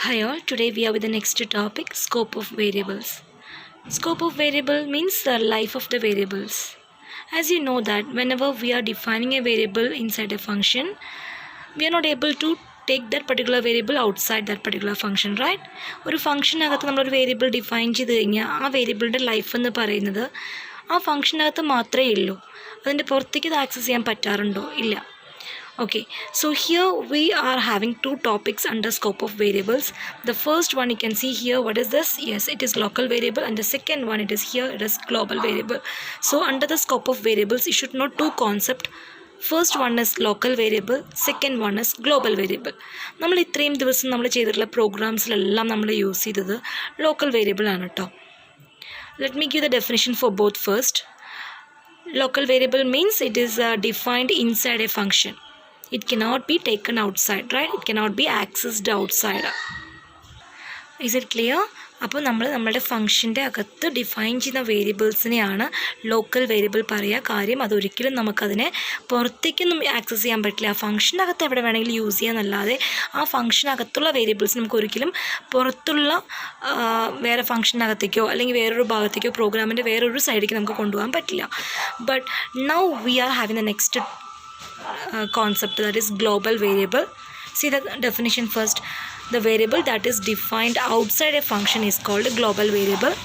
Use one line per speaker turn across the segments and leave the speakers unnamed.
Hi all, today we are with the next topic, scope of variables. Scope of variable means the life of the variables. As you know that whenever we are defining a variable inside a function, we are not able to take that particular variable outside that particular function, right? ഒരു ഫംഗ്ഷനകത്ത് നമ്മളൊരു variable define ചെയ്ത് കഴിഞ്ഞാൽ ആ വേരിയബിളിൻ്റെ life എന്ന് പറയുന്നത് ആ ഫംഗ്ഷനകത്ത് മാത്രമേ ഉള്ളൂ. അതിൻ്റെ പുറത്തേക്ക് ഇത് ആക്സസ് ചെയ്യാൻ പറ്റാറുണ്ടോ? ഇല്ല. Okay, so here we are having two topics under scope of variables. The first one you can see here, what is this? Yes, it is local variable, and the second one it is here, it is global variable. So under the scope of variables you should know two concepts. First one is local variable, second one is global variable. നമ്മൾ ഇത്രയും ദിവസം നമ്മൾ ചെയ്തിട്ടുള്ള പ്രോഗ്രാംസിലെല്ലാം നമ്മൾ use ചെയ്തത് local variable ആണ് കേട്ടോ. Let me give the definition for both first. Local variable means it is defined inside a function. It cannot be taken outside, right? It cannot be accessed outside. Is it clear? അപ്പോൾ നമ്മുടെ ഫംഗ്ഷൻ്റെ അകത്ത് define ചെയ്യുന്ന വേരിയബിൾസിനെയാണ് local variable പറയുക. കാര്യം അതൊരിക്കലും നമുക്കതിനെ പുറത്തേക്കൊന്നും access ചെയ്യാൻ പറ്റില്ല. ആ ഫംഗ്ഷനകത്ത് എവിടെ വേണമെങ്കിലും യൂസ് ചെയ്യാന്നല്ലാതെ ആ ഫംഗ്ഷനകത്തുള്ള വേരിയബിൾസ് നമുക്ക് ഒരിക്കലും പുറത്തുള്ള വേറെ ഫംഗ്ഷനകത്തേക്കോ അല്ലെങ്കിൽ വേറൊരു ഭാഗത്തേക്കോ പ്രോഗ്രാമിൻ്റെ വേറൊരു സൈഡിലേക്ക് നമുക്ക് കൊണ്ടുപോകാൻ പറ്റില്ല. But now we are having the next concept, that is global variable. See the definition first. The variable that is defined outside a function is called a global variable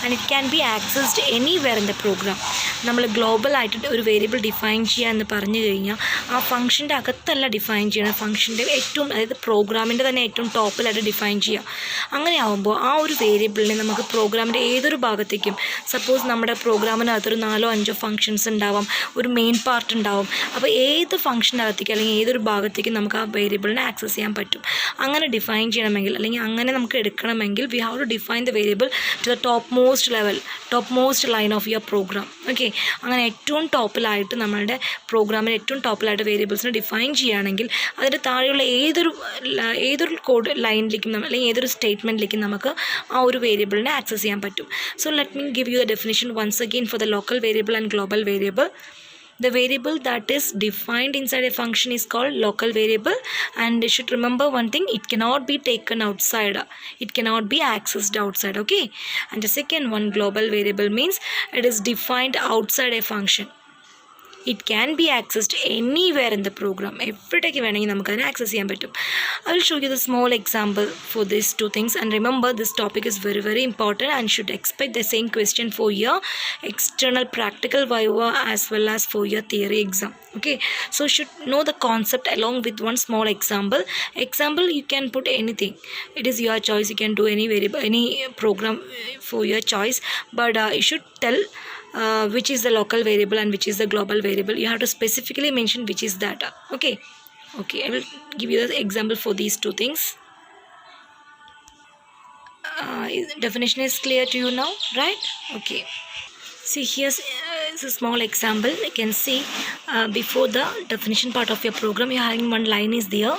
and it can be accessed anywhere in the program. നമ്മൾ ഗ്ലോബലായിട്ട് ഒരു variable define ചെയ്യുക എന്ന് പറഞ്ഞു കഴിഞ്ഞാൽ ആ ഫംഗ്ഷൻ്റെ അകത്തല്ല define ചെയ്യണം, ഫംഗ്ഷൻ്റെ ഏറ്റവും, അതായത് പ്രോഗ്രാമിൻ്റെ തന്നെ ഏറ്റവും ടോപ്പിലായിട്ട് ഡിഫൈൻ ചെയ്യുക. അങ്ങനെ ആകുമ്പോൾ ആ ഒരു വേരിയബിളിനെ നമുക്ക് പ്രോഗ്രാമിൻ്റെ ഏതൊരു ഭാഗത്തേക്കും, സപ്പോസ് നമ്മുടെ പ്രോഗ്രാമിനകത്തൊരു 4-5 ഫംഗ്ഷൻസ് ഉണ്ടാവാം, ഒരു മെയിൻ പാർട്ട് ഉണ്ടാവും, അപ്പോൾ ഏത് ഫംഗ്ഷനകത്തേക്ക് അല്ലെങ്കിൽ ഏതൊരു ഭാഗത്തേക്കും നമുക്ക് ആ വേരിയബിളിനെ ആക്സസ് ചെയ്യാൻ പറ്റും. അങ്ങനെ ഡിഫൈൻ ചെയ്യണമെങ്കിൽ അല്ലെങ്കിൽ അങ്ങനെ നമുക്ക് എടുക്കണമെങ്കിൽ we have to define the variable to the top most line of your program. Okay, അങ്ങനെ ഏറ്റവും ടോപ്പിലായിട്ട് നമ്മളുടെ പ്രോഗ്രാമിൽ ഏറ്റവും ടോപ്പിലായിട്ട് വേരിയബിൾസിനെ ഡിഫൈൻ ചെയ്യുകയാണെങ്കിൽ അതിൻ്റെ താഴെയുള്ള ഏതൊരു കോഡ് ലൈനിലേക്കും അല്ലെങ്കിൽ ഏതൊരു സ്റ്റേറ്റ്മെൻറ്റിലേക്കും നമുക്ക് ആ ഒരു വേരിയബിളിനെ ആക്സസ് ചെയ്യാൻ പറ്റും. So let me give you the definition once again for the local variable and global variable. The variable that is defined inside a function is called local variable, and you should remember one thing, it cannot be taken outside, it cannot be accessed outside. Okay, and the second one, global variable, means it is defined outside a function. It can be accessed anywhere in the program. എവിടേക്ക് വേണമെങ്കിൽ നമുക്കതിനെ access ചെയ്യാൻ പറ്റും. I will show you the small example for these two things, and remember this topic is very very important and should expect the same question for your external practical viva as well as for your theory exam. Okay, so should know the concept along with one small example. You can put anything, it is your choice, you can do any variable, any program for your choice, but you should tell which is the local variable and which is the global variable. You have to specifically mention which is that. Okay, I will give you the example for these two things. Definition is clear to you now, right? Okay, see here's a small example. You can see before the definition part of your program you are having one line is there.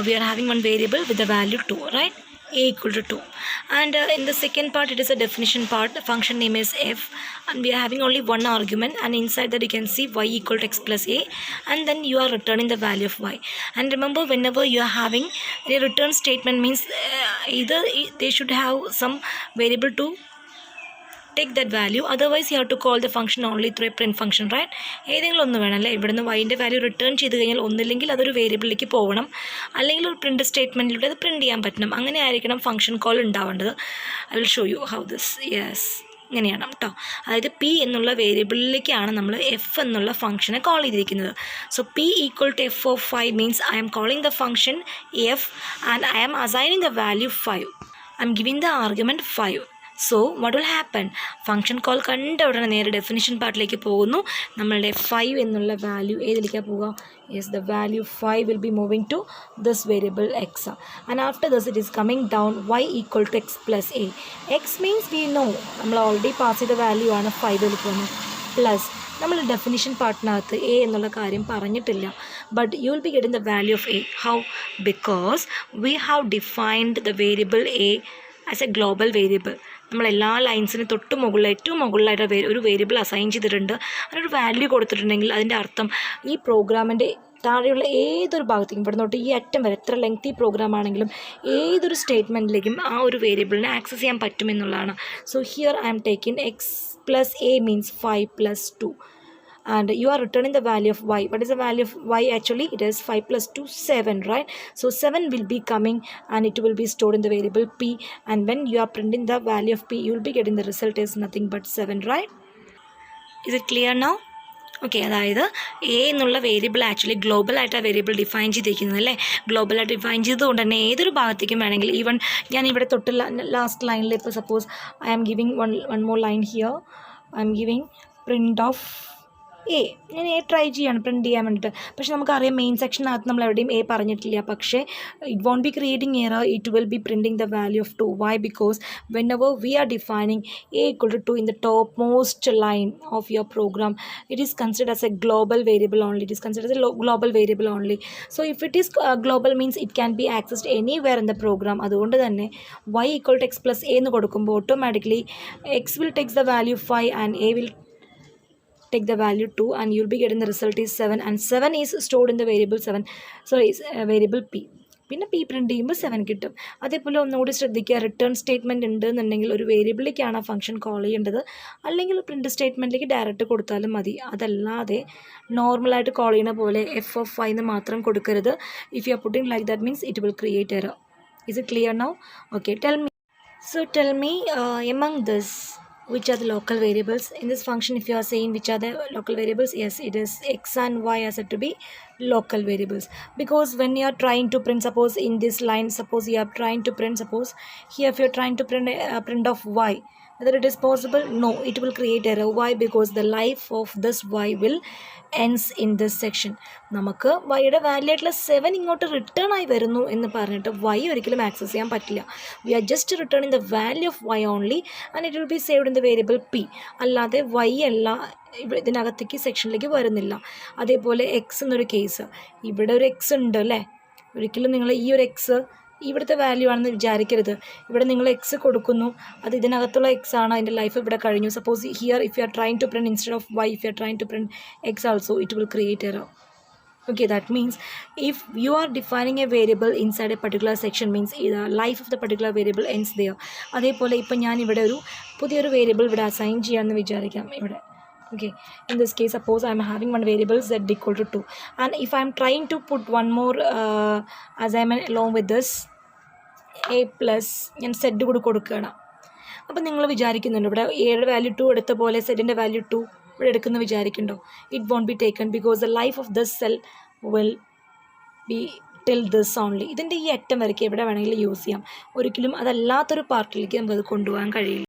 We are having one variable with the value 2, right? A equal to 2, and in the second part it is a definition part. The function name is f and we are having only one argument, and inside that you can see y equal to x plus a, and then you are returning the value of y. And remember, whenever you are having a return statement means either they should have some variable to take that value, otherwise you have to call the function only through a print function, right? ഏതെങ്കിലും ഒന്ന് വേണം അല്ലേ, ഇവിടുന്ന് വൈൻ്റെ value return ചെയ്ത് കഴിഞ്ഞാൽ ഒന്നില്ലെങ്കിൽ അതൊരു വേരിയബിളിലേക്ക് പോകണം, അല്ലെങ്കിൽ ഒരു പ്രിൻറ്റ് സ്റ്റേറ്റ്മെൻറ്റിലൂടെ അത് പ്രിൻറ്റ് ചെയ്യാൻ പറ്റണം. അങ്ങനെ ആയിരിക്കണം ഫംഗ്ഷൻ കോൾ ഉണ്ടാവേണ്ടത്. I will show you how this. Yes, ഇങ്ങനെയാണ് കേട്ടോ. അതായത് പി എന്നുള്ള വേരിയബിളിലേക്കാണ് നമ്മൾ എഫ് എന്നുള്ള ഫംഗ്ഷനെ കോൾ ചെയ്തിരിക്കുന്നത്. So p equal to f of 5 means I'm calling the function f and I'm assigning the value 5. I'm giving the argument 5. So what will happen, function call കണ്ട ഉടനെ നേരെ definition പാർട്ടിലേക്ക് പോകുന്നു. നമ്മളുടെ 5 എന്നുള്ള value ഏതിലേക്കാണ് പോവുക? Yes, the value 5 will be moving to this variable x, and after this it is coming down y equal to x plus a. X means we know, നമ്മൾ already pass ചെയ്ത value ആണ് 5ലേക്ക് വന്നത്, plus നമ്മൾ definition പാർട്ടിനകത്ത് A എന്നുള്ള കാര്യം പറഞ്ഞിട്ടില്ല, but you will be getting the value of A. How? Because we have defined the variable A as A global variable. നമ്മളെല്ലാ ലൈൻസിന് തൊട്ട് മുകളിൽ ഏറ്റവും മുകളിലായിട്ട് ഒരു വേരിയബിൾ അസൈൻ ചെയ്തിട്ടുണ്ട്, അതിനൊരു വാല്യൂ കൊടുത്തിട്ടുണ്ടെങ്കിൽ അതിൻ്റെ അർത്ഥം ഈ പ്രോഗ്രാമിൻ്റെ താഴെയുള്ള ഏതൊരു ഭാഗത്തേക്കും ഇവിടെ തൊട്ട് ഈ അറ്റം വരെ എത്ര ലെങ്തി പ്രോഗ്രാം ആണെങ്കിലും ഏതൊരു സ്റ്റേറ്റ്മെൻറ്റിലേക്കും ആ ഒരു വേരിയബിളിനെ ആക്സസ് ചെയ്യാൻ പറ്റുമെന്നുള്ളതാണ്. So here I'm taking x+a means 5+2 and you are returning the value of y. What is the value of y? Actually it is 5+2 7, right? So 7 will be coming and it will be stored in the variable p, and when you are printing the value of p you will be getting the result is nothing but 7, right? Is it clear now? Okay, അതായത് A എന്നുള്ള variable actually ഗ്ലോബലായിട്ട് ആ variable define ചെയ്തിരിക്കുന്നത് അല്ലേ. ഗ്ലോബലായിട്ട് define ചെയ്തുകൊണ്ട് തന്നെ ഏതൊരു ഭാഗത്തേക്കും വേണമെങ്കിൽ ഈവൻ ഞാൻ ഇവിടെ തൊട്ട് ലാസ്റ്റ് ലൈനിൽ ഇപ്പോൾ suppose I am giving one more line here, I'm giving print of a. ഞാൻ എ ട്രൈ ചെയ്യാണ് പ്രിൻറ്റ് ചെയ്യാൻ വേണ്ടിയിട്ട്. പക്ഷേ നമുക്കറിയാം മെയിൻ സെക്ഷനകത്ത് നമ്മൾ എവിടെയും എ പറഞ്ഞിട്ടില്ല. പക്ഷേ it won't be creating error, it will be printing the value of 2. Why? Because whenever we are defining a equal to 2 in the topmost line of your program, it is considered as a global variable only. It is considered as a global variable only. So if it is global means it can be accessed anywhere in the program. അതുകൊണ്ട് തന്നെ y equal to x plus a എന്ന് കൊടുക്കുമ്പോൾ automatically x will takes the value 5 and a will take the value 2 and you'll be getting the result is 7, and 7 is stored in the variable 7, sorry variable p. പിന്നെ P print ചെയ്യുമ്പോൾ 7 കിട്ടും. അതേപോലെ ഒന്നുകൂടി ശ്രദ്ധിക്കുക, return statement ഉണ്ട് എന്നുണ്ടെങ്കിൽ ഒരു വേരിയബിളിലേക്കാണ് ആ ഫംഗ്ഷൻ കോൾ ചെയ്യേണ്ടത്, അല്ലെങ്കിൽ പ്രിൻറ്റ് സ്റ്റേറ്റ്മെൻറ്റിലേക്ക് ഡയറക്റ്റ് കൊടുത്താലും മതി. അതല്ലാതെ നോർമലായിട്ട് കോൾ ചെയ്യുന്ന പോലെ എഫ് ഓഫ് y എന്ന് മാത്രം കൊടുക്കരുത്. If you are putting like that means it will create error. Is it clear now? Okay, tell me among this, which are the local variables in this function? If you are saying which are the local variables, yes, it is x and y are said to be local variables, because when you are trying to print, suppose in this line, suppose you are trying to print, suppose here if you are trying to print of y, whether it is possible? No, it will create error. Why? Because the life of this y will ends in this section. നമുക്ക് വൈയുടെ value ആയിട്ടുള്ള 7 ഇങ്ങോട്ട് return ആയി വരുന്നു എന്ന് പറഞ്ഞിട്ട് Y ഒരിക്കലും access ചെയ്യാൻ പറ്റില്ല. We are just returning the value of y only and it will be saved in the variable p. അല്ലാതെ വൈ അല്ല ഇതിനകത്തേക്ക് സെക്ഷനിലേക്ക് വരുന്നില്ല. അതേപോലെ എക്സ് എന്നൊരു കേസ്, ഇവിടെ ഒരു എക്സ് ഉണ്ട് അല്ലേ. ഒരിക്കലും നിങ്ങൾ ഈ ഒരു എക്സ് ഇവിടുത്തെ വാല്യൂ ആണെന്ന് വിചാരിക്കരുത്. ഇവിടെ നിങ്ങൾ എക്സ് കൊടുക്കുന്നു, അത് ഇതിനകത്തുള്ള എക്സ് ആണ്, അതിൻ്റെ ലൈഫ് ഇവിടെ കഴിഞ്ഞു. Suppose here if you are trying to print instead of y, if you are trying to print x also, it will create error. Okay, that means if you are defining a variable inside a particular section means the life of the particular variable ends there. അതേപോലെ ഇപ്പം ഞാൻ ഇവിടെ ഒരു പുതിയൊരു variable ഇവിടെ assign ചെയ്യാമെന്ന് വിചാരിക്കാം ഇവിടെ. Okay, in this case suppose I am having one variable z equal to 2, and if I am trying to put one more as I am along with this a plus ഞാൻ z കൂടി കൊടുക്കുകയാണ്. അപ്പം നിങ്ങൾ വിചാരിക്കുന്നുണ്ട് ഇവിടെ എയുടെ value 2 എടുത്ത പോലെ സെഡിൻ്റെ വാല്യൂ 2 ഇവിടെ എടുക്കുന്ന വിചാരിക്കുന്നുണ്ടോ? It won't be taken because the life of this cell will be till this only. ഇതിൻ്റെ ഈ അറ്റം വരയ്ക്ക് എവിടെ വേണമെങ്കിലും യൂസ് ചെയ്യാം. ഒരിക്കലും അതല്ലാത്തൊരു പാർട്ടിലേക്ക് നമുക്കത് കൊണ്ടുപോകാൻ കഴിയില്ല.